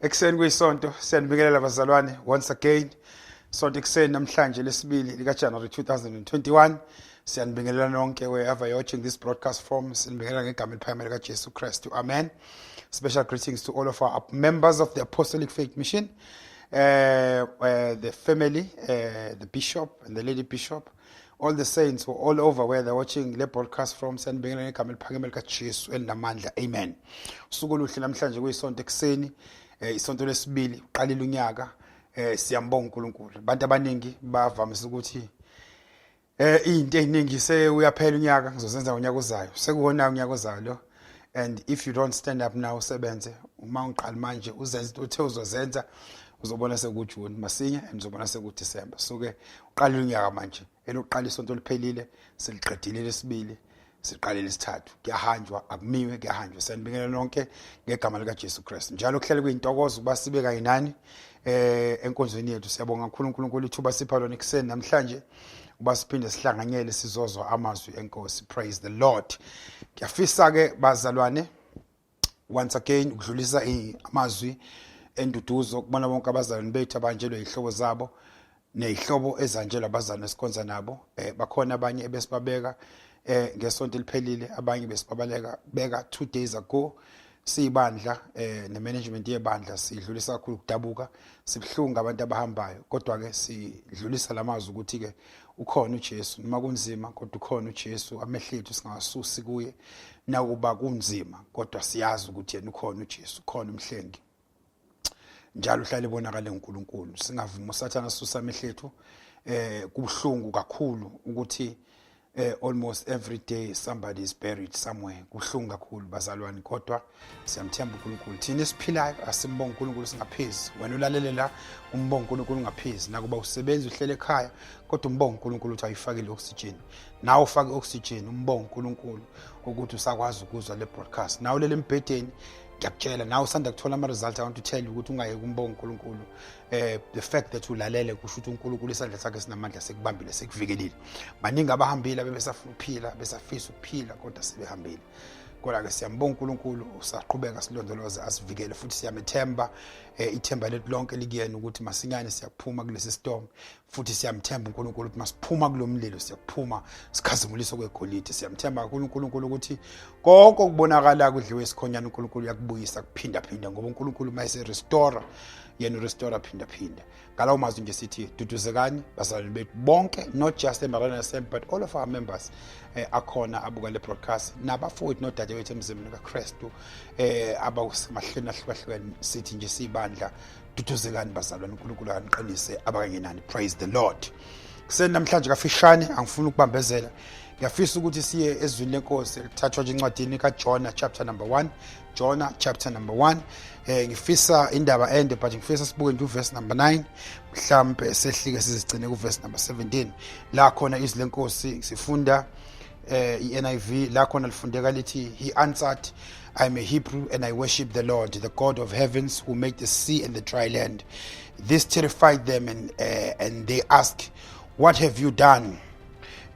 Ekseni kuyisonto siyanibingelela bazalwane once again. Sonto ekseni namhlanje lesibili lika January 2021. Siyanibingelela nonke wherever you're watching this broadcast from. Sinibingelela ngegama eliphakeme lika Jesu Kristu. Amen. Special greetings to all of our members of the Apostolic Faith Mission, the family, the bishop and the lady bishop, all the saints who are all over where they're watching the broadcast from. Siyanibingelela ngegama eliphakeme lika Jesu elinamandla. Amen. Usuku oluhle namhlanje kuyisonto ekseni. Isonto lesibili uqalile unyaka siyambonga uNkulunkulu. Abantu abaningi bavamise ukuthi into eziningi uyaphela unyaka ngizosenza unyaka ozayo. Sekuwona unyaka ozayo lo, and if you don't stand up now usebenze uma unqala manje uzenze into othe uzozenza uzobona sekuJune masinya and uzobona sekuDecember. So ke uqalile unyaka manje elokuqala isonto liphelile seliqedile lesibili siqalile isithathu kuyahanjwa akumiwe kuyahanjwa. Sanibingelela nonke ngegama lika Jesu Kristu. Njalo kuhlele kuyintokozo kuba sibe kanye nani enkonzweni yethu. Siyabonga kakhulu uNkulunkulu ithuba sipha lona ekseni namhlanje uba siphinde sihlanganyele sizozwa amazwi enkosi. Praise the Lord. Ngiyafisa ke bazalwane once again ukudlulisa amazwi enduduzo kubona bonke abazalwane bethu abanjelwe ihlobo zabo nezihlobo ezanjelwa abazalwane esikhonza nabo. Bakhona abanye ebesibabeka ngesonto liphelile, abanye besibabaleka beka 2 days ago. Siyibandla nemanagement yebandla sidlulisa kakhulu ukudabuka, sibhlunga abantu abahambayo, kodwa ke sidlulisa lamazwi ukuthi ke ukhona uJesu noma kunzima kodwa ukhona uJesu. Amehlethu singasusi kuye nakuba kunzima kodwa siyazi ukuthi yena ukhona uJesu, ukhona umhlengi. Njalo uhlale bonakala uNkulunkulu. Singavuma uSathana asusa amehlethu. Kubuhlungu kakhulu ukuthi almost every day somebody is buried somewhere. Kuhlungu kakhulu bazalwane, kodwa siyamthemba uNkulunkulu. Thina esiphilayo asimbonga uNkulunkulu singaphezi. Wena ulalele la umbonga uNkulunkulu ngaphezi. Nakuba usebenza uhlele ekhaya kodwa umbonga uNkulunkulu ukuthi ayifakile oxygen. Nawe ufake oxygen umbonga uNkulunkulu ukuthi usakwazi ukuzwa le broadcast. Nawe lele embhedeni ngiyakutshela nawe usanda kuthola ama results. I want to tell you ukuthi ungayeke umbonga uNkulunkulu. The fact that ulalele kusho ukuthi uNkulunkulu isandla sakhe sinamandla sekubambile sekuvikelile. Maningi abahambile bebesafuna ukuphila besafisa ukuphila kodwa sebehambile. Kodwa ke siyambonga uNkulunkulu usaqhubeka silondoloze asivikele futhi siyamethemba ithemba lethu lonke likuyena ukuthi masinyane siyaphuma kulesi storm. Futhi siyamthemba uNkulunkulu ukuthi masiphuma kulomlilo siyaphuma sikhazimulisa kwegolide. Siyamthemba kakhulu uNkulunkulu ukuthi konke okubonakala kudliwe isikhonyana uNkulunkulu uyakubuyisa kuphinda phinda, ngoba uNkulunkulu mayise restore yena restore phinda phinda. Ngalawo mazwi nje sithi duduzekani bazalwane bethu bonke, not just eMarana Assembly but all of our members akhona abuka le broadcast nabafowethu nodadewethu emzimini kaKristu abasemahlweni ahlukahlukene. Sithi nje sibandla duduzekani bazalwane, uNkulunkulu aniqinise abakanye nani. Praise the Lord. Kuseni namhlanje kafishane angifuni ukubambezela. Ngiyafisa ukuthi siye ezwini lenkosi lithathwa nje incwadini kaJonah chapter number 1. Jonah chapter number 1. Ngifisa indaba ende but ngifisa sibuke nje uverse number 9, mhlambe sehlike sizigcine kuverse number 17. La khona izwi lenkosi sifunda iNIV, la khona lifundeka lithi, he answered, I am a Hebrew and I worship the Lord, the God of heavens, who made the sea and the dry land. This terrified them and they asked, what have you done?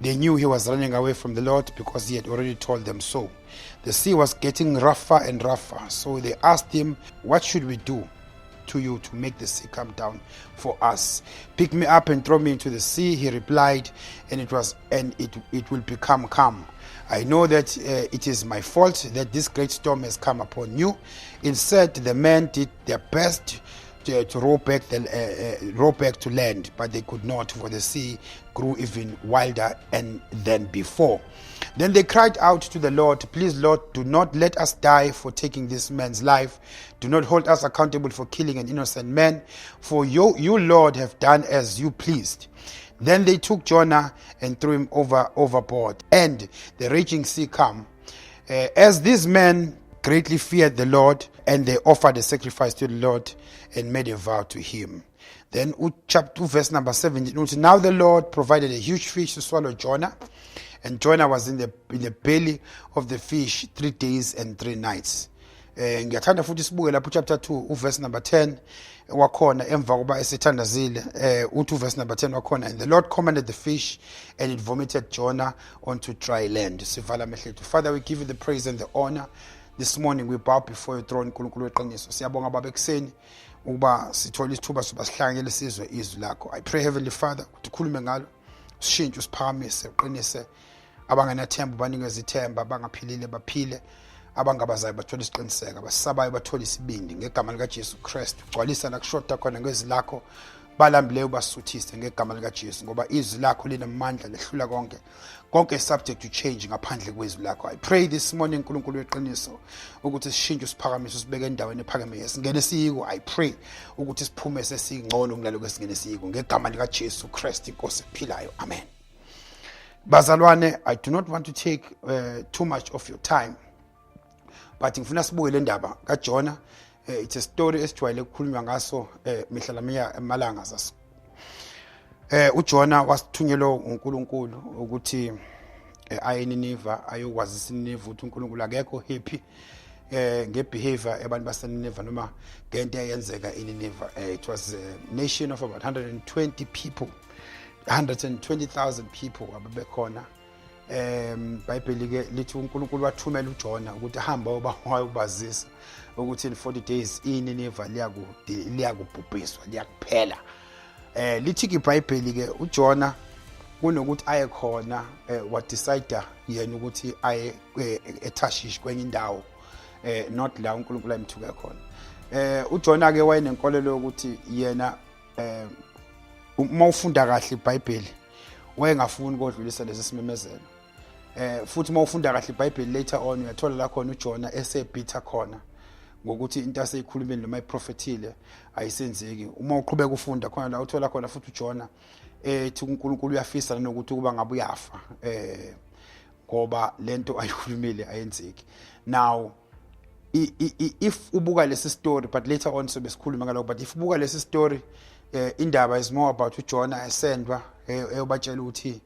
They knew he was running away from the Lord because he had already told them so. The sea was getting rougher and rougher, so they asked him, what should we do to you to make the sea come down for us? Pick me up and throw me into the sea, he replied, and it will become calm. I know that it is my fault that this great storm has come upon you. Instead, the men did their best to row back to land, but they could not, for the sea grew even wilder than before. Then they cried out to the Lord, please Lord, do not let us die for taking this man's life. Do not hold us accountable for killing an innocent man, for you Lord have done as you pleased. Then they took Jonah and threw him overboard, and the raging sea calmed. As these men greatly feared the Lord, and they offered a sacrifice to the Lord and made a vow to him. Then chapter 2 verse number 17. Now the Lord provided a huge fish to swallow Jonah, and Jonah was in the belly of the fish 3 days and 3 nights. Ngiyathanda futhi sibuke lapho chapter 2 verse number 10 wakhona emva kuba esethandazile uthi verse number 10 wakhona, and the Lord commanded the fish and it vomited Jonah onto dry land. Sivala amehlethu. Father, we give you the praise and the honor this morning we bow before your throne uNkulunkulu weqiniso. Siyabonga baba ekseni ukuba sithola isithuba soba sihlanganyele sizwe izwi lakho. I pray Heavenly Father ukuthi ukhulume ngalo, ushintshe usiphakamise, uqinise abangenathemba banikeze ithemba, abangaphilile baphile, abangabazayo bathola isiqiniseko, abasabayo bathola isibindi ngegama lika Jesu Christ. Ugcwalisa la kushoda khona ngezwi lakho, balambileyo basuthise ngegama lika Jesu ngoba izwi lakho linamandla lehlula konke. Konke subject to change ngaphandle kwezwi lakho. I pray this morning uNkulunkulu weqiniso ukuthi sishintshe usiphakamise usibeke endaweni ephakeme. Singene siyiko. I pray ukuthi siphume sesingcono kunaloko esingene siyiko ngegama lika Jesu Christ inkosi ephilayo. Amen. Bazalwane, I do not want to take too much of your time, but ngifuna sibuke le ndaba kaJonah. It's a story esijwayele ukukhulunywa ngaso mihla lamiya emalanga zaso. uJonah wasithunyelwa uNkulunkulu ukuthi aye eNineve ayokwazisa iNineve ukuthi uNkulunkulu akekho happy ngebehavior yabantu baseNineve noma ngento eyenzeka eNineve. It was a nation of about 120 people, 120,000 people ababekhona. Bible ke lithi uNkulunkulu wathumela uJonah ukuthi ahamba ubazisa ukuthi in 40 days iNineve liyakubhubhiswa liyakuphela. Lithi ke iBhayibheli ke uJonah kunokuthi aye khona wa decide yena ukuthi aye eTarshish kwenye indawo not la uNkulunkulu ayimthuke khona. uJonah ke wayenenkolelo ukuthi yena uma ufunda kahle iBhayibheli wayengafuni ukodlulisa lesi simemezelo. Futhi uma ufunda kahle iBhayibheli later on uyathola la khona uJonah esebitha khona ngokuthi into aseyikhulumeni noma iprofetile ayisenzeki. Uma uqhubeka ufunda khona la uthola khona futhi uJonah ethi uNkulunkulu uyafisa nokuthi kuba ngabe uyafa ngoba lento ayikhulumile ayenzeki. Now if ubuka lesi story, but later on so besikhuluma ngaloko, but if ubuka lesi story indaba is more about uJonah esendwa eyobatshela ukuthi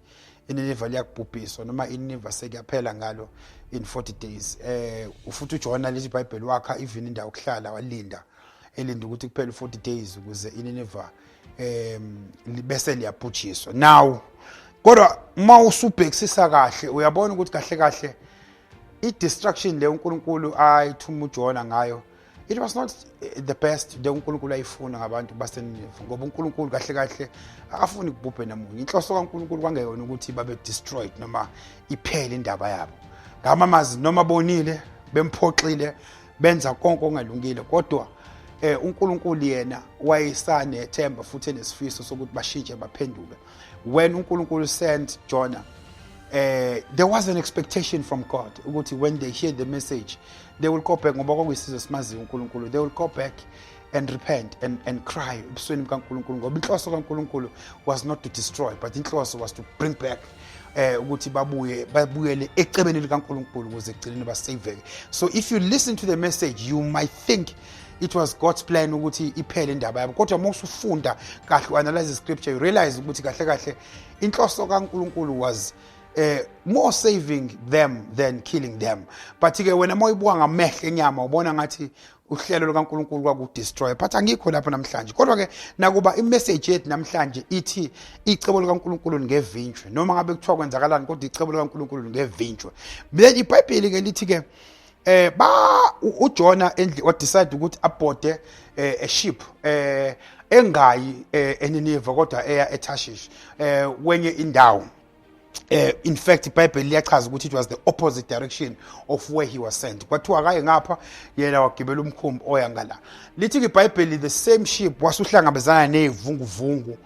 iNineve liyakubhubhiswa noma iNineve sekuyaphela ngalo in 40 days. Ufuthi uJonah lesi iBhayibheli wakha even indawo okuhlala walinda elinda ukuthi kuphele 40 days ukuze iNineve bese liyabhujiswa. Now kodwa uma usubhekisisa kahle uyabona ukuthi kahle kahle i-destruction le uNkulunkulu ayithuma uJonah ngayo, it was not the best le uNkulunkulu ayifuna ngabantu baseNineve ngoba uNkulunkulu kahle kahle akafuni kubhubhe namunye. Inhloso kaNkulunkulu kwangeyona ukuthi babe destroyed noma iphele indaba yabo. Ngamamazi noma bonile bemphoxile benza konke okungalungile, kodwa uNkulunkulu yena wayesanethemba futhi enesifiso sokuthi bashintshe baphenduke. When uNkulunkulu sent Jonah, there was an expectation from God ukuthi when they hear the message they will go back ngoba kwakuyisizwe simaziyo uNkulunkulu, they will go back and repent and cry ebusweni kaNkulunkulu ngoba inhloso kaNkulunkulu was not to destroy, but inhloso was to bring back ukuthi babuyele ecebeni likaNkulunkulu ukuze egcineni basaveke. So if you listen to the message you might think it was God's plan ukuthi iphele indaba yabo, kodwa uma usufunda kahle analyze the scripture you realize ukuthi kahle kahle inhloso kaNkulunkulu was more saving them than killing them. But ke wena moyibuka ngamehlo enyama ubona ngathi uhlelo likaNkulunkulu kwakudestroy, but angikho lapha namhlanje. Kodwa ke nakuba imessage yethu namhlanje ithi icebo likaNkulunkulu lingevinjwe noma ngabe kuthiwa kwenzakalani kodwa icebo likaNkulunkulu lingevinjwe. Then iBhayibheli ke lithi ke uJonah wa decide ukuthi abode a ship engayi eNineve kodwa eya eTarshish kwenye indawo. In fact iBhayibheli liyachaza ukuthi it was the opposite direction of where he was sent. Kwathiwa akaye ngapha yena wagibela umkhumbi oya ngala. Lithi iBhayibheli the same ship wasuhlangabezana nezivunguvungu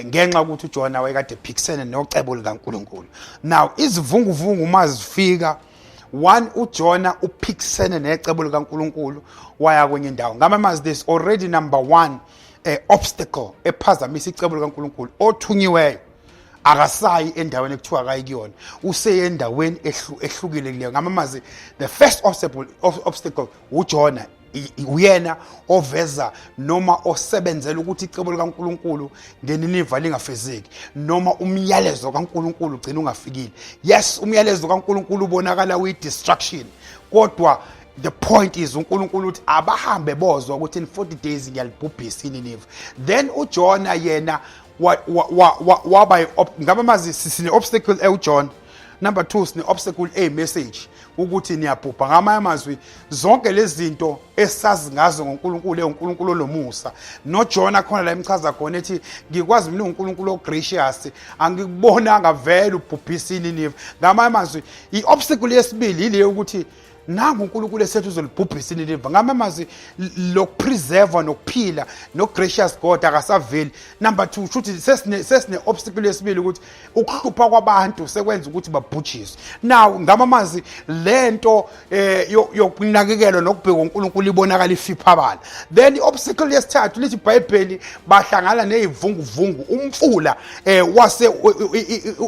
ngenxa ukuthi uJonah wayekade ephikisene nocebo likaNkulunkulu. Now izivunguvungu mazifika, one uJonah uphikisene necebo likaNkulunkulu waya kwenye indawo. Ngamamazi there's already number one obstacle ephazamisa icebo likaNkulunkulu. Othunyiweyo akasayi endaweni ekuthiwa akayikuyona, useye endaweni ehlukile kuleyo. Ngamamazi the first obstacle uJonah uyena oveza noma osebenzela ukuthi icebo likaNkulunkulu ngeNineve lingafezeki noma umyalezo kaNkulunkulu ugcina ungafikile. Yes, umyalezo kaNkulunkulu ubonakala uyi-destruction, kodwa the point is uNkulunkulu uthi abahambe bozwa ukuthi in 40 days ngiyalibhubhisa iNineve. Then uJonah yena waba ngabamazi sine obstacle uJonah Number 2 sine obstacle A message ukuthi niyabhubha. Ngamanye amazwi zonke lezi zinto esazi ngazo ngoNkulunkulu uNkulunkulu lomusa. No Jonah khona la imchaza khona ethi ngikwazi mina uNkulunkulu gracious angikubonanga vele ubhubhisa iNinive. Ngamanye amazwi iobstacle yesibili ile ukuthi nangu uNkulunkulu esethu uzolibhubhisa iNinive. Ngamanye amazwi lokupreserve nokuphila no-gracious God akasaveli. Number 2 shuthi sesine obstacle yesibili ukuthi ukuhlupha kwabantu sekwenza ukuthi babhujiswe. Now ngamanye amazwi lento yokunakekela nokubheka uNkulunkulu ibonakala ifiphabala. Then i-obstacle yesithathu lithi iBhayibheli bahlangana nezivunguvungu umfula wase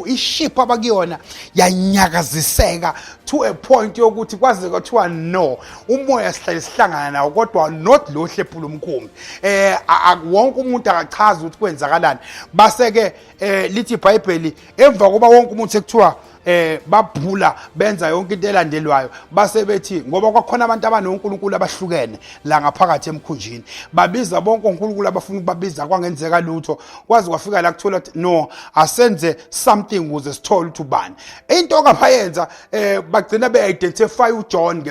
iship abakuyona yanyakaziseka to a point yokuthi kwaze kwathiwa no umoya sihlangana nawo kodwa not lo hlephula umkhumbi. Wonke umuntu akachaza ukuthi kwenzakalani. Base ke lithi iBhayibheli emva koba wonke umuntu sekuthiwa babhula benza yonke into elandelwayo base bethi ngoba kwakhona abantu abanoNkulunkulu abahlukene la ngaphakathi emkhunjini babiza bonke uNkulunkulu abafuna ukubabiza kwangenzeka lutho kwazi kwafika la kuthola no asenze something ukuze sithole ukuthi ubani into kabayenza bagcina be-identify uJohn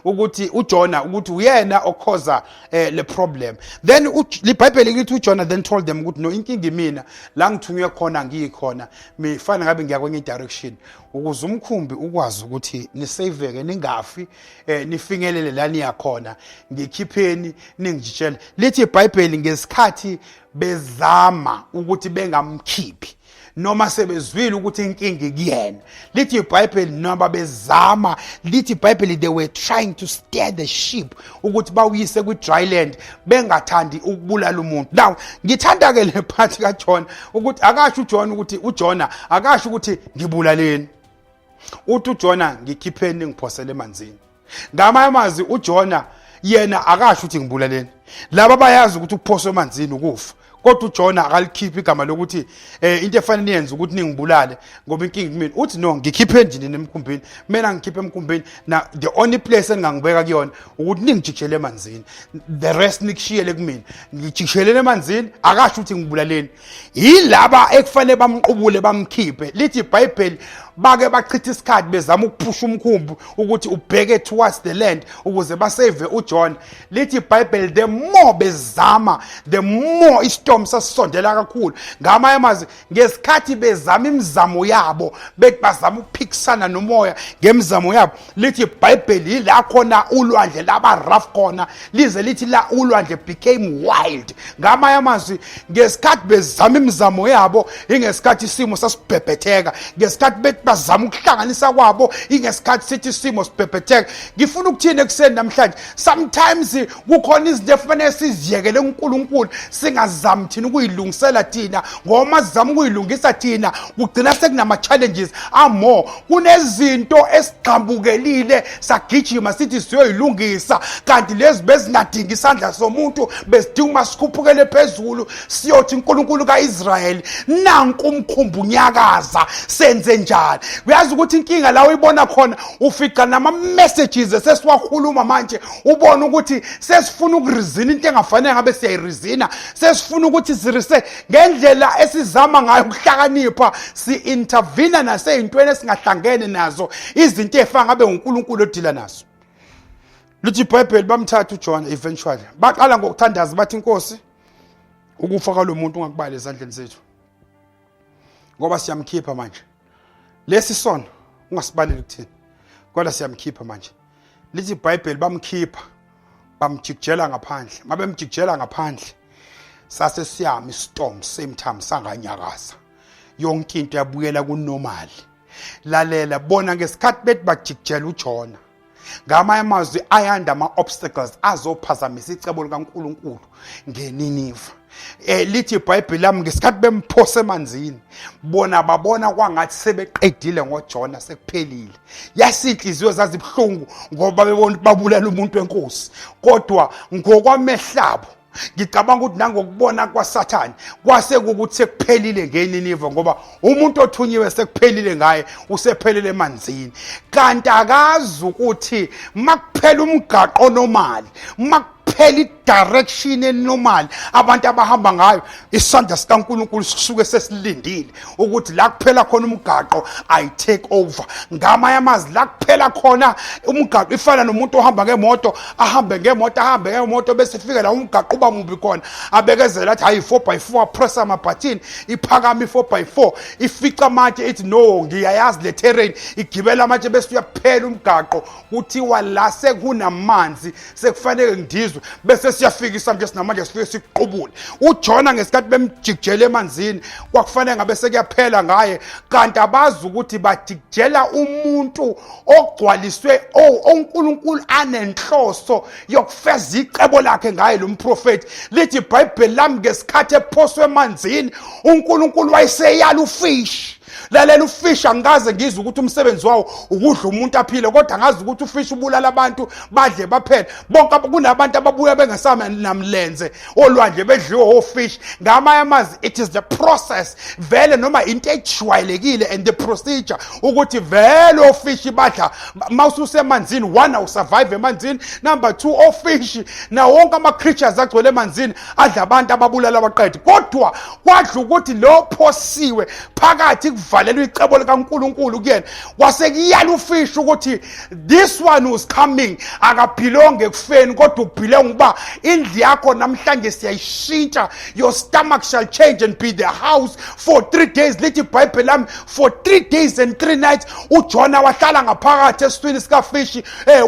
ukuthi uJonah ukuthi uyena okhoza le problem. Then iBhayibheli lithi uJonah then told them ukuthi no inkingi mina la ngithunywe khona ngiyikhona mifana ngabe ngiya kwenye direction ukuze umkhumbi ukwazi ukuthi nisaveke ningafi nifingelele la niyakhona ngikhipheni ningijitshele. Lithi iBhayibheli ngesikhathi bezama ukuthi bengamkhiphi noma sebezwile ukuthi inkingi kuyena. Lithi iBhayibheli noma bezama lithi iBhayibheli they were trying to steer the ship ukuthi bawuyise ku-dry land bengathandi ukubulala umuntu. Now ngithanda ke le part kaJohn ukuthi akasho uJohn ukuthi uJonah akasho ukuthi ngibulaleni. Uthi uJonah ngikhipheni ngiphosele emanzini. Ngamanye amazwi uJonah yena akasho ukuthi ngibulaleni. Laba bayazi ukuthi ukuphoswa emanzini ukufa. Kodwa uJonah akalikhiphi igama lokuthi into efanele yenze ukuthi ningibulale ngoba inkingi kimi uthi no ngikhiphe endlini emkhumbini mina ngikhiphe emkhumbini na the only place engangibeka kuyona ukuthi ningijikele emanzini the rest nikishiyele kumina ngijikhelele emanzini akasho ukuthi ngibulaleni. Yilaba ekufanele bamqubule bamkhiphe. Lithi iBhayibheli bake bachitha isikhathi bezama ukuphusha umkhumbi ukuthi ubheke towards the land ukuze basave uJohn. Lithi iBhayibheli the more bezama the more istorm sasondela kakhulu. Ngamanye amazwi ngesikhathi bezama imizamo yabo bethi bazama ukuphikisana nomoya ngemizamo yabo lithi iBhayibheli la khona ulwandle laba rough khona lize lithi la ulwandle became wild. Ngamanye amazwi ngesikhathi bezama imizamo yabo ingesikhathi isimo sasibhebhetheka ngesikhathi bethi bazama ukuhlanganisa kwabo ingesikhathi sithi isimo sibhebhetheka. Ngifuna ukuthini ekuseni namhlanje sometimes kukhona izinto efanele siziyekele uNkulunkulu singazami thina ukuyilungisela thina ngoba sizama ukuyilungisa thina kugcina sekunama challenges more kunezinto esiqhambukelile sagijima sithi siyoyilungisa kanti lezi bezingadingi isandla somuntu besidinga masikhuphukele phezulu siyothi uNkulunkulu kaIsrayeli nanku umkhumbi unyakaza senze njani. Uyazi ukuthi inkinga la uyibona khona ufika nama messages sesiwakhuluma manje ubona ukuthi sesifuna ukurizina into engafanele ngabe siyayirizina sesifuna ukuthi sirise ngendlela esizama ngayo ukuhlakanipha si-intervene naseyintweni esingahlangene nazo izinto ezifana ngabe uNkulunkulu odila nazo. Lithi iBhayibheli bamthatha uJohn eventually baqala ngokuthandaza bathi inkosi ukufa kwalo muntu ungakubali ezandleni zethu ngoba siyamkhipha manje lesi sono ungasibaleki kuthini kodwa siyamkhipha manje. Lithi iBhayibheli bamkhipha bamjikijela ngaphandle mabemjikijela ngaphandle sase siyama istorm same time sanganyakaza yonke into yabuyela kunormal. Lalela bona ngesikhathi bethi bajikijela uJona ngamanye amazwi ayanda ama-obstacles azophazamisa icebo likaNkulunkulu ngeNinive. Lithi iBhayibheli lami ngesikhathi bemphose emanzini bona babona kwangathi sebeqedile ngoJona sekuphelile. Yasinhliziyo zazibhlungu ngoba bebona babulala umuntu wenkosi kodwa ngokwamehlabo ngicabanga ukuthi nangokubona kwaSathane kwase ukuthi sekuphelile ngeNinive ngoba umuntu othunyiwe sekuphelile ngaye usephelele emanzini kanti akazi ukuthi makuphela umgaqo normali, makuphela direction enormal abantu abahamba ngayo, isandla sikaNkulunkulu sisuke sesilindile ukuthi la kuphela khona umgaqo I take over. Ngamanye amazwi la kuphela khona umgaqo ifana nomuntu ohamba ngemoto, ahambe ngemoto bese fika la umgaqo uba mubi khona, abekezela athi hayi 4x4 press amabhathini, iphakama i4x4 ifica amatshe ithi no ngiyayazi le terrain, igibela amatshe bese uyaphela umgaqo, kuthiwa la sekunamanzi sekufanele ngidizwe, bese siyafika isamje sinamanje sifike siqubule. UJona ngesikhathi bemjikijela emanzini kwakufanele ngabe sekuyaphela ngaye, kanti abazi ukuthi bajikijela umuntu ogcwaliswe oNkulunkulu anenhloso yokufeza icebo lakhe ngaye lo mprofeti. Lithi iBhayibheli lami ngesikhathi ephoswe emanzini uNkulunkulu wayeseyala ufish. Lalela ufish angikaze ngizwe ukuthi umsebenzi wawo ukudla umuntu aphile, kodwa ngazi ukuthi ufish ubulala abantu badle baphela. Bonke kunabantu ababuya bengasama namlenze olwandle bedliwe ofish. Ngamanye amazwi it is the process vele noma into ejwayelekile and the procedure ukuthi vele ofish badla mawususemanzini. One, awusurvive emanzini. Number two, ofish na wonke ama creatures agcwele emanzini adla abantu ababulala abaqedi, kodwa kwadla ukuthi lo phosiwe phakathi kuvalelwe icebo likaNkulunkulu kuyena wasekuyala ufish ukuthi this one who's coming akaphilonge ekufeni kodwa ubhilonge uba indlu yakho namhlanje siyayishintsha, your stomach shall change and be the house for 3 days. Lithi iBhayibheli lami for 3 days and 3 nights uJona wahlala ngaphakathi esiswini sikafish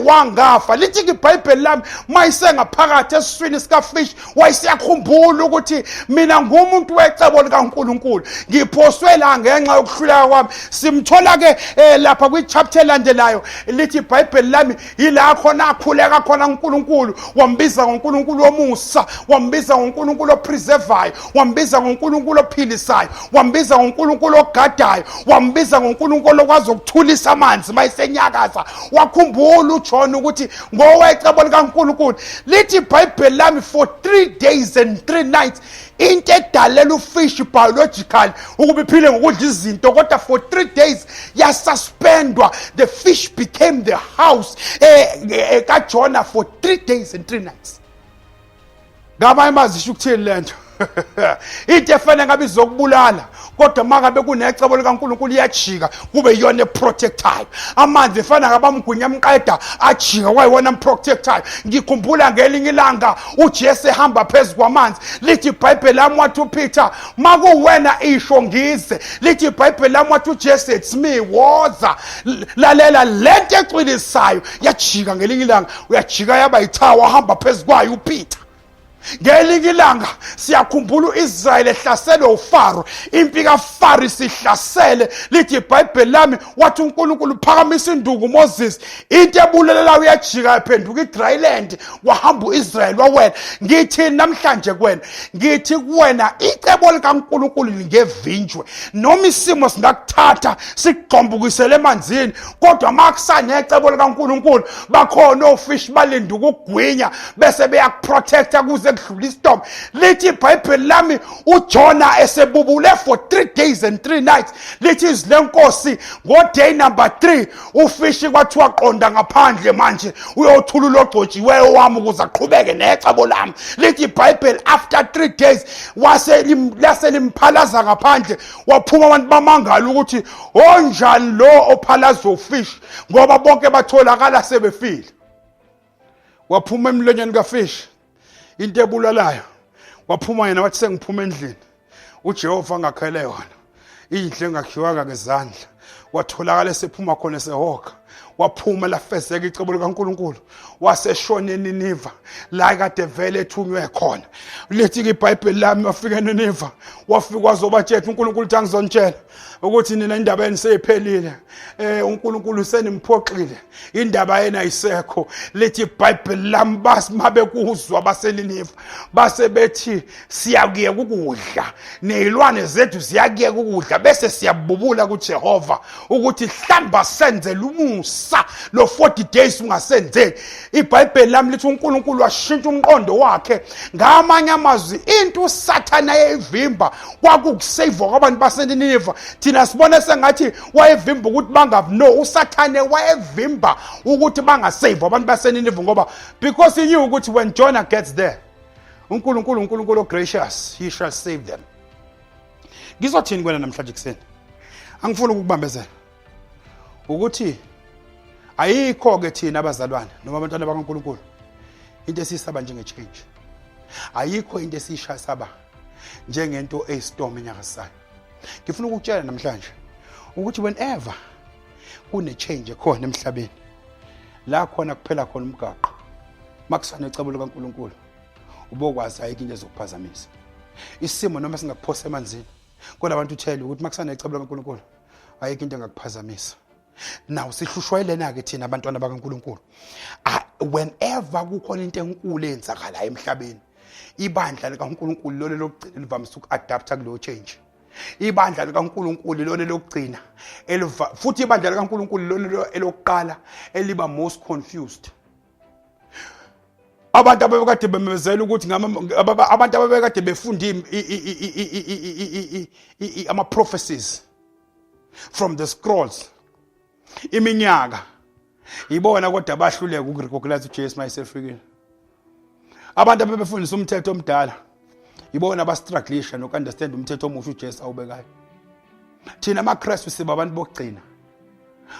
wangafa. Lithi iBhayibheli lami mayisengaphakathi esiswini sikafish wayesiyakhumbula ukuthi mina ngumuntu wecebo likaNkulunkulu, ngiphoswe la ngenxa yokuhluleka kwami. Simthola ke lapha kwichapter elandelayo, lithi iBhayibheli lami yila khona akhuleka khona uNkulunkulu, wambiza ngoNkulunkulu omusa, wambiza ngoNkulunkulu opreservayo, wambiza ngoNkulunkulu ophilisayo, wambiza ngoNkulunkulu ogadayo, wambiza ngoNkulunkulu okwazi ukuthulisa amanzi mayisenyakaza. Wakhumbula uJona ukuthi ngowecebo likaNkulunkulu. Lithi iBhayibheli lami for 3 days and 3 nights into edalela ufish biological ukuba iphile ngokudla izinto, kodwa for 3 days yasuspendwa. The fish became the house kaJona for 3 days and 3 nights. Ngamanye amazwi isho ukuthini lento? Into efana ngabe izokubulala, kodwa mangabe kunecebo likaNkulunkulu iyajika kube yona eprotectayo. Amanzi efana ngabamgunya amqeda ajika wayewona amprotectayo. Ngikhumbula ngelinye ilanga uJesu ehamba phezulu kwamanzi. Lithi iBhayibheli lami wathi uPeter makuwena isho ngize. Lithi iBhayibheli lami wathi uJesu it's me woza. Lalela lento ecwilisayo yajika ngelinye ilanga, uyajika yaba yithawa wahamba phezulu kwayo uPeter. Ngelinye ilanga siyakhumbula uIsrael ehlaselwe uFaro, impi kaFaro isihlasele. Lithi iBhayibheli lami wathi uNkulunkulu uphakamisa induku uMoses, into ebulalayo uyajika yaphenduka iDryland, wahamba uIsrael wawena. Ngithi namhlanje kuwena, ngithi kuwena icebo likaNkulunkulu lingevinjwe. Noma isimo singakuthatha sikugqombukisele emanzini, kodwa makusane icebo likaNkulunkulu bakhona ofish balinduka ukugwinya bese beyakuprotecta kuze kudlula istorm. Lithi iBhayibheli lami uJona esebubule for 3 days and 3 nights. Lithi izwi lenkosi ngo-day number 3 ufish kwathiwa qonda ngaphandle manje uyothulula ogcotshiweyo wami ukuze aqhubeke necebo lami. Lithi iBhayibheli after 3 days laselimphalaza ngaphandle, waphuma abantu bamangala ukuthi onjani lo ophalaza ufish ngoba bonke batholakala sebefile. Waphuma emlonyeni kafish into ebulalayo, waphuma yena wathi sengiphuma endlini uJehova angakhele yona, indle engakhiwanga ngezandla. Watholakala sephuma khona sehoka, waphuma lafezeka icebo likaNkulunkulu, waseshona eNiniva la kade vele ethunywe khona. Lithi iBhayibheli lami wafika eNiniva, wafika wazobatshela uNkulunkulu uthi angizonitshela ukuthi nina indaba yenu seyiphelile, uNkulunkulu senimphoxile, indaba yena ayisekho. Lithi iBhayibheli lami basimabe kuzwa baseNiniva base bethi siyakuyeka ukudla nezilwane zethu ziyakuyeka ukudla bese siyabubula kuJehova ukuthi hlamba senze lumusa ukusa lo 40 days ungasenzeki. iBhayibheli lami lithi uNkulunkulu washintsha umqondo wakhe. Ngamanye amazwi into uSathane ayevimba kwakukusave kwabantu baseNineve. Thina sibone sengathi wayevimba ukuthi bangav no, uSathane wayevimba ukuthi bangasave abantu baseNineve ngoba because he knew ukuthi when Jonah gets there uNkulunkulu gracious, he shall save them. Ngizothini kwena namhlanje kuseni? Angifuni ukukubambezela ukuthi ayikho ke thina abazalwane noma abantwana bakaNkulunkulu into esisaba njenge change. Ayikho into esishayisaba njengento eyistorm enyakasayo. Ngifuna ukukutshela namhlanje ukuthi whenever kune change ekhona emhlabeni la khona kuphela khona umgaqo makusana icebo likaNkulunkulu ubokwazi ayikho into ezokuphazamisa isimo noma singakuphosa emanzini kodwa abantu uthele ukuthi makusana icebo likaNkulunkulu ayikho into engakuphazamisa. Now sihlushwayelena ke thina abantwana bakaNkulunkulu whenever kukhona into enkulu eyenzakala emhlabeni ibandla likaNkulunkulu lolo lokugcina livamise ukuadapta kulo change. Ibandla likaNkulunkulu lolo lokugcina futhi ibandla likaNkulunkulu lolo elokuqala eliba most confused. Abantu ababekade bemezela ukuthi abantu ababekade befunda ama prophecies from the scrolls iminyaka ibona kodwa bahluleka ukurecognize uJesu mayesefikile. Abantu ababefundisa umthetho omdala ibona abastrugglisha nokunderstand umthetho omusha uJesu awubekayo. Thina amaKristu siba abantu bokugcina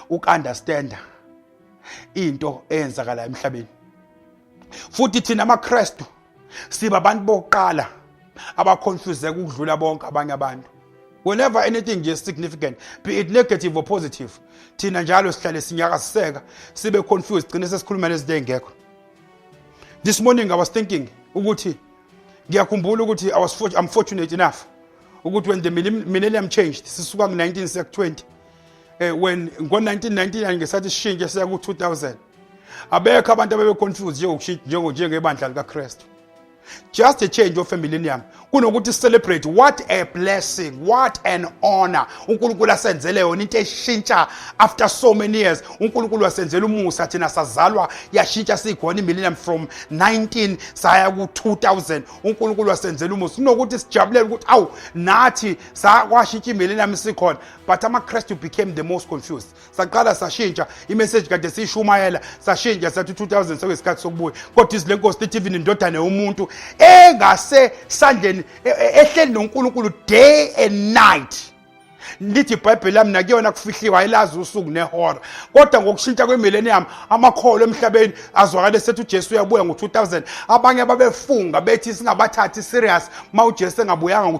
ukunderstanda into eyenzakala emhlabeni. Futhi thina amaKristu siba abantu bokuqala abaconfused ukudlula bonke abanye abantu. Whenever anything is significant, be it negative or positive, thina njalo sihlale sinyakaseka sibe confused gcine sesikhuluma lezinto engekho. This morning I was thinking ukuthi ngiyakhumbula ukuthi I'm fortunate enough ukuthi when the millennium changed sisuka ku19 siya ku20 when ngo1999 ngesathi sishintshe siya ku2000 abekho abantu ababe confused njengebandla likaKristu. Just a change of a millennium kunokuthi celebrate what a blessing, what an honor uNkulunkulu asenzele yona into eshintsha after so many years. uNkulunkulu wasenzela umusa thina sazalwa yashintsha sikhona imillennium from 19 saya ku2000 uNkulunkulu wasenzela umusa kunokuthi sijabulele ukuthi awu nathi sakwashintsha imillennium sikhona. But amaKristu became the most confused. Saqala sashintsha imessage kade sishumayela sashintsha sathi 2000 sekwesikhathi sokubuya kodwa izilenkosi lithi even indodana yomuntu engase sandleni ehleli noNkulunkulu day and night. Lithi iBhayibheli lami nakuyona kufihliwa elazi usuku nehora kodwa ngokushintsha kwemillennium amakholo emhlabeni azwakale sethi uJesu uyabuya ngo2000. Abanye babefunga bethi singabathathi serious mawuJesu engabuyanga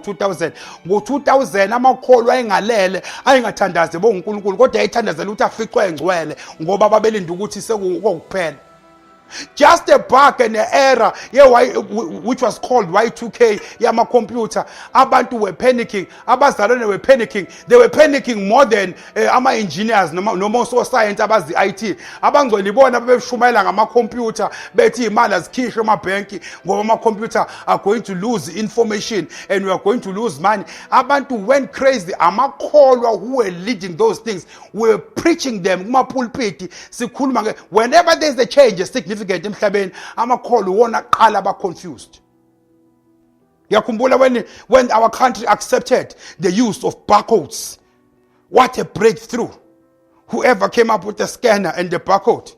ngo2000 amakholo ayengalele ayengathandaze boNkulunkulu kodwa ayithandazela ukuthi aficwe engcwele ngoba babelinda ukuthi sekukuphela. Just a bug and an error which was called Y2K yama computer. Abantu were panicking. Abazalwane were panicking. They were panicking more than ama engineers no so science abazi IT. Abangcwele ibona bebeshumayela ngama computer bethi imali azikhishwe emabhenki ngoba ama computer are going to lose information and we are going to lose money. Abantu went crazy. Amakholwa who were leading those things were preaching them kuma pulpit. Sikhuluma whenever there is a change, a significant emhlabeni amakholo wona qala ba confused. Yakhumbula when our country accepted the use of barcodes. What a breakthrough. Whoever came up with the scanner and the barcode,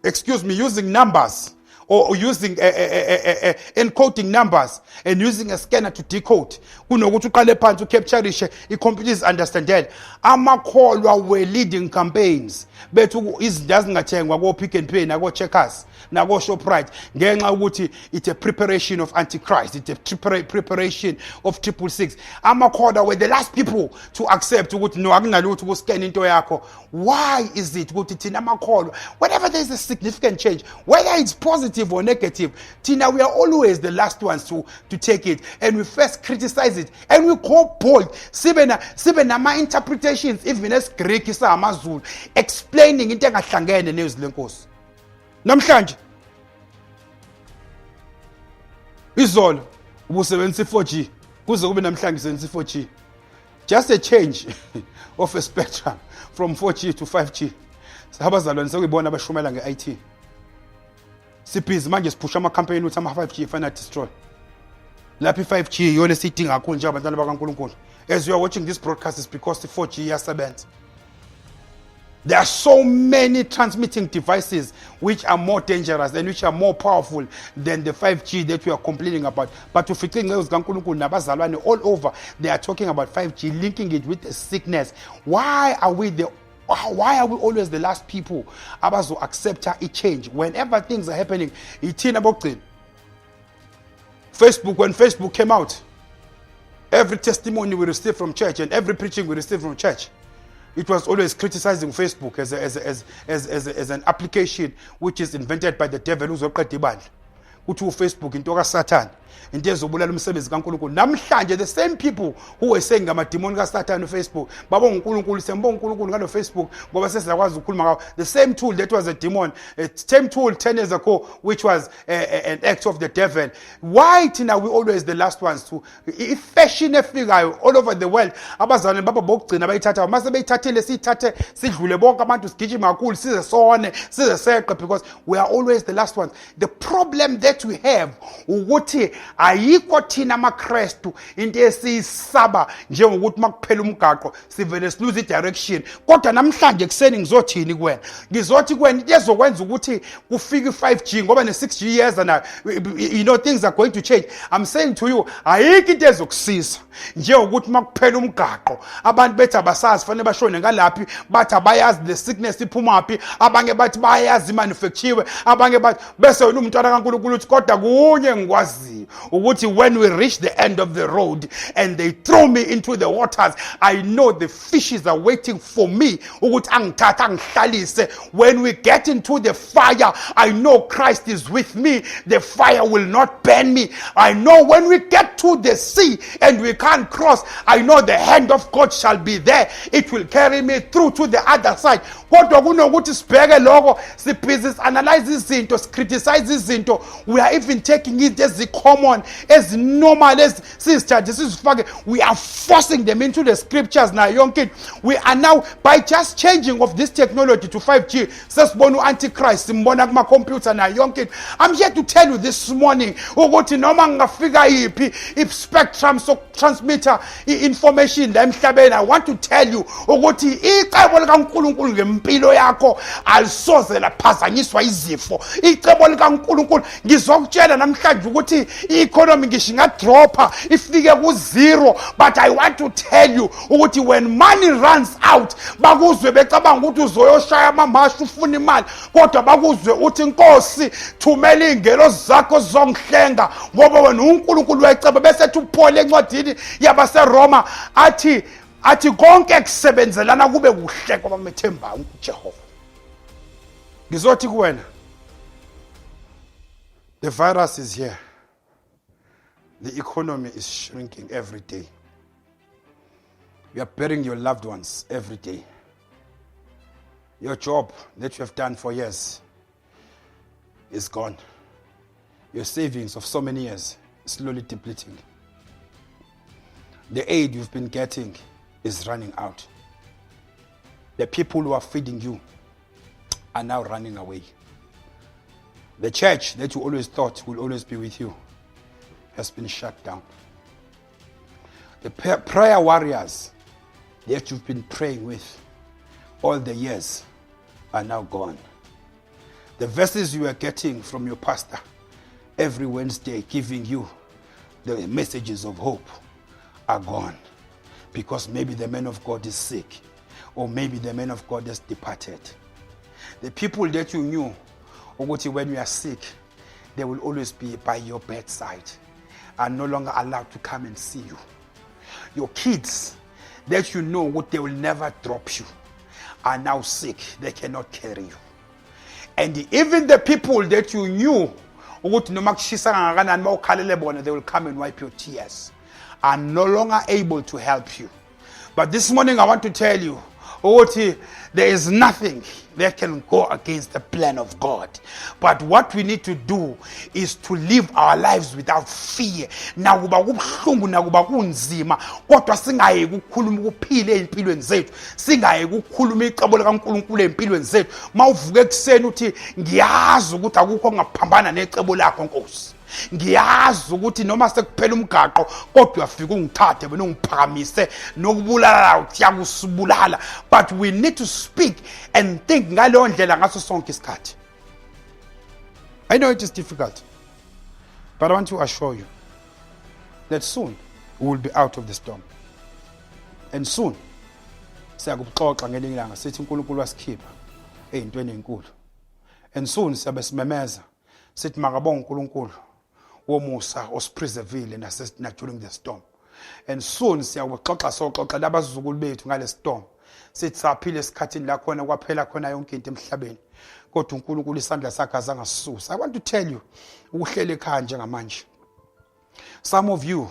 using numbers or using encoding numbers and using a scanner to decode. Kunokuthi uqale phansi ucaptureishe i-computers understanded. Amakholwa were leading campaigns bethu izinto ezingathengwa ko Pick n Pay nako Checkers nako Shoprite ngenxa ukuthi it's a preparation of Antichrist, it's a preparation of 666. Amakholwa were the last people to accept ukuthi no akunalutho ukuscan into yakho. Why is it ukuthi thina amakholwa whenever there is a significant change, whether it's positive or negative, tina we are always the last ones to take it and we first criticize it and we go bold sibe nama interpretations even as Greek isamaZulu explaining into engahlangene nezwi lenkosi. Namhlanje izolo ubusebenzisa 4G kuze kube namhlanje usebenzisa 4G. Just a change of a spectrum from 4G to 5G. Sabazalwane sekuyibona abashumela nge-IT. Sibhizi manje siphusha ama-campaign ukuthi ama-5G fana destroy. Lapha i-5G yona siyidinga kakhulu nje abantwana bakaNkulunkulu. As you are watching this broadcast, it's because the 4G iyasebenza. There are so many transmitting devices which are more dangerous and which are more powerful than the 5G that we are complaining about. But to fix nabazalwane all over, they are talking about 5G, linking it with the sickness. Why are we always the last people abazo accept a change whenever things are happening? Facebook, when Facebook came out, every testimony we received from church and every preaching we received from church, it was always criticizing Facebook as an application which is invented by the devil who's kuthi uFacebook into kaSatan into ezobulala umsebenzi kaNkulunkulu. Namhlanje the same people who were saying ngamademoni kaSatan uFacebook babonga uNkulunkulu sembonga uNkulunkulu ngalo Facebook ngoba sesiyakwazi ukukhuluma ngawo. The same tool that was a demon, same tool 10 years ago which was an act of the devil. Why tina we always the last ones to ifashion efikayo all over the world abazalwane baba bokugcina bayithatha mase beyithathile sithathe sidlule bonke abantu sigijima kakhulu size sone size seqe because we are always the last ones. The problem that we have ukuthi ayikho thina amaKristu into esiyisaba njengokuthi makuphela umgaqo sivele silose direction. Kodwa namhlanje kuseni ngizothini kuwena? Ngizothi kuwena into ezokwenza ukuthi kufike i-5G ngoba ne-6G years and you know things are going to change. I'm saying to you ayikho into ezokusisa njengokuthi makuphela umgaqo abantu bethi abasazi fanele bashone ngalaphi bathi abayazi the sickness iphumaphi abanye bathi bayazi manufacture abanye bathi bese wena umntwana kaNkulunkulu uthi kodwa kunye ngikwaziyo ukuthi when we reach the end of the road and they throw me into the waters, I know the fishes are waiting for me ukuthi angithatha ngihlalise. When we get into the fire, I know Christ is with me. The fire will not burn me. I know when we get to the sea and we can't cross, I know the hand of God shall be there. It will carry me through to the other side. Kodwa kunokuthi sibheke lokho sibhizi analyze izinto criticize izinto, we are even taking it as common as normal as we are forcing them into the scriptures now. We are now, by just changing of this technology to 5G, sesibona antichrist simbona kuma computer na yonke. I'm here to tell you this morning ukuthi noma ngafika yipi if spectrum so transmitter information la emhlabeni, I want to tell you ukuthi icebo likaNkulunkulu ngempilo yakho alisoze laphazanyiswa izifo. Icebo likaNkulunkulu ngizokutshela namhlanje ukuthi i-economy ngisho ingadropa ifike ku-0, but I want to tell you ukuthi when money runs out bakuzwe becabanga ukuthi uzoyoshaya amamashu ufuna imali, kodwa bakuzwe uthi Nkosi thumela ingelo zakho zongihlenga ngoba wena uNkulunkulu wecebo. Bese uPaul encwadini yabaseRoma athi konke kusebenzelana kube kuhle kwabamethemba uJehova. Ngizothi kuwena, the virus is here. The economy is shrinking every day. You are burying your loved ones every day. Your job that you have done for years is gone. Your savings of so many years is slowly depleting. The aid you've been getting is running out. The people who are feeding you are now running away. The church that you always thought will always be with you has been shut down. The prayer warriors that you've been praying with all the years are now gone. The verses you are getting from your pastor every Wednesday giving you the messages of hope are gone, because maybe the man of God is sick, or maybe the man of God has departed. The people that you knew when you are sick, they will always be by your bedside, are no longer allowed to come and see you. Your kids that you know they will never drop you are now sick. They cannot carry you. And even the people that you knew they will come and wipe your tears, are no longer able to help you. But this morning I want to tell you, ukuthi there is nothing that can go against the plan of God. But what we need to do is to live our lives without fear. Nakuba kubuhlungu nakuba kunzima, kodwa singayeki ukukhuluma ukuphila empilweni zethu, singayeki ukukhuluma icebo likaNkulunkulu empilweni zethu. Mawuvuka ekseni uthi ngiyazi ukuthi akukho ongaphambana necebo lakho Nkosi. Ngiyazi ukuthi noma sekuphela umgaqo kodwa uyafika ungithathe wena ungiphakamise nokubulala uyakusibulala. But we need to speak and think ngaleyo ndlela ngaso sonke isikhathi. I know it is difficult, but I want to assure you that soon we will be out of the storm. And soon siyakuxoxa ngelinye ilanga sithi uNkulunkulu wasikhipha ezintweni ezinkulu. And soon siyabe simemeza sithi makabonge uNkulunkulu womusa osipreservile na during the storm. And soon siyakuxoxa soxoxa labazukulu bethu ngale storm. Sithi saphila esikhathini la khona kwaphela khona yonke into emhlabeni. Kodwa uNkulunkulu isandla sakhe azangasisusa. I want to tell you ukuhlele ekhaya njengamanje. Some of you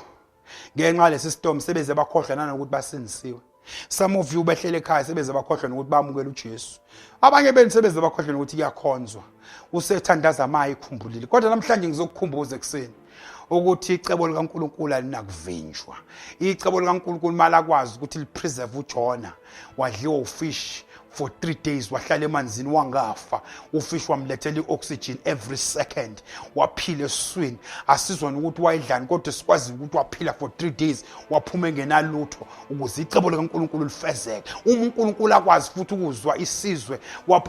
ngenxa lesi storm sebeze bakhohlwa nanokuthi basindisiwe. Some of you behlele ekhaya sebeze bakhohlwa nokuthi bamukela uJesu. Abanye benu sebeze bakhohlwa nokuthi kuyakhonzwa. Usethandaza amayi ikhumbulile. Kodwa namhlanje ngizokukhumbuza ekseni ukuthi icebo likaNkulunkulu alinakuvinjwa. Icebo likaNkulunkulu malakwazi ukuthi lipreserve uJonah. Wadliwa ufish for 3 days, wahlala emanzini wangafa. Ufish wamlethela ioxygen every second. Waphila eswini. Asizwa ukuthi wayedlani kodwa sikwazi ukuthi waphila for 3 days. Waphuma engenalutho ukuze icebo likaNkulunkulu lifezeke. uNkulunkulu akwazi futhi ukuzwa isizwe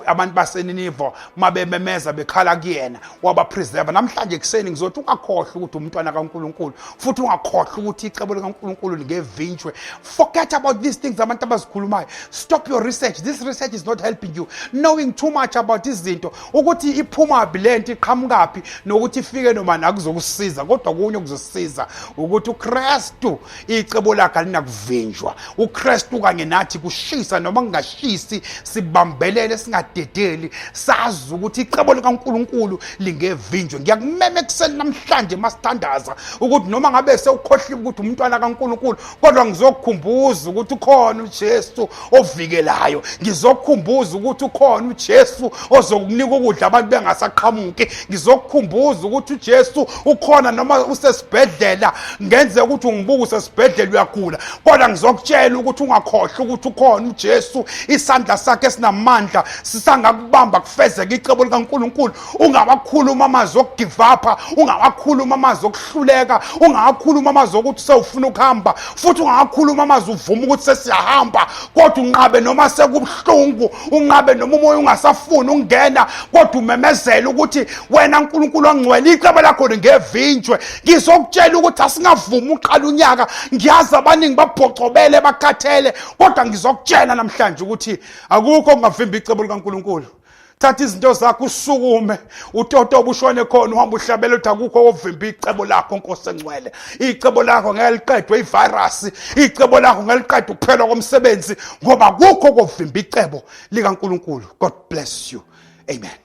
abantu baseNineve mabememeza bekhala kuyena wabapreserve. Namhlanje ekseni ngizothi ungakhohlwa ukuthi umntwana kaNkulunkulu futhi ungakhohlwa ukuthi icebo likaNkulunkulu lingevinjwe. Forget about these things abantu abazikhulumayo. Stop your research. This research is not helping you. Knowing too much about izinto ukuthi iphuma bilenti iqhamukapi nokuthi ifike noma nakuzokusiza kodwa kunye kuzosiza ukuthi uKristu icebo lakhe alinakuvinjwa. uKristu kanye nathi kushisa noma kungashisi sibambelele singadedeli sazi ukuthi icebo likaNkulunkulu lingevinjwe. Ngiyakumema ekseni namhlanje masithandaza ukuthi noma ngabe sewukhohliwe ukuthi umntwana kaNkulunkulu kodwa ngizokukhumbuza ukuthi ukhona uJesu ovikelayo. Ngizokukhumbuza ukuthi ukhona uJesu ozokunika ukudla abantu bengasaqhamuki. Ngizokukhumbuza ukuthi uJesu ukhona noma usesibhedlela ngenze ukuthi ungibuke usesibhedlela uyagula. Kodwa ngizokutshela ukuthi ungakhohlwa ukuthi ukhona uJesu isandla sakhe esinamandla sisangakubamba kufezeke icebo likaNkulunkulu. Ungawakhuluma amazwi okugive up, ungawakhuluma amazwi okuhluleka, ungawakhuluma amazwi ukuthi sewufuna ukuhamba futhi ungawakhuluma amazwi uvuma ukuthi sesiyahamba kodwa unqabe noma sekubuhlungu, unqabe noma umoya ungasafuni ungena kodwa umemezela ukuthi wena uNkulunkulu ongcwele icebo lakho lingevinjwe. Ngizokutshela ukuthi asingavumi uqala unyaka. Ngiyazi abaningi babhocobele bakhathele kodwa ngizokutshela namhlanje ukuthi akukho ongavimba icebo likaNkulunkulu. Thatha izinto zakho usukume utoto obushone khona uhamba uhlabela uthi akukho ovimba icebo lakho Nkosi engcwele. Icebo lakho ngeke liqedwe ivirus, icebo lakho ngeke liqedwe ukuphela komsebenzi ngoba akukho ovimba icebo likaNkulunkulu. God bless you. Amen.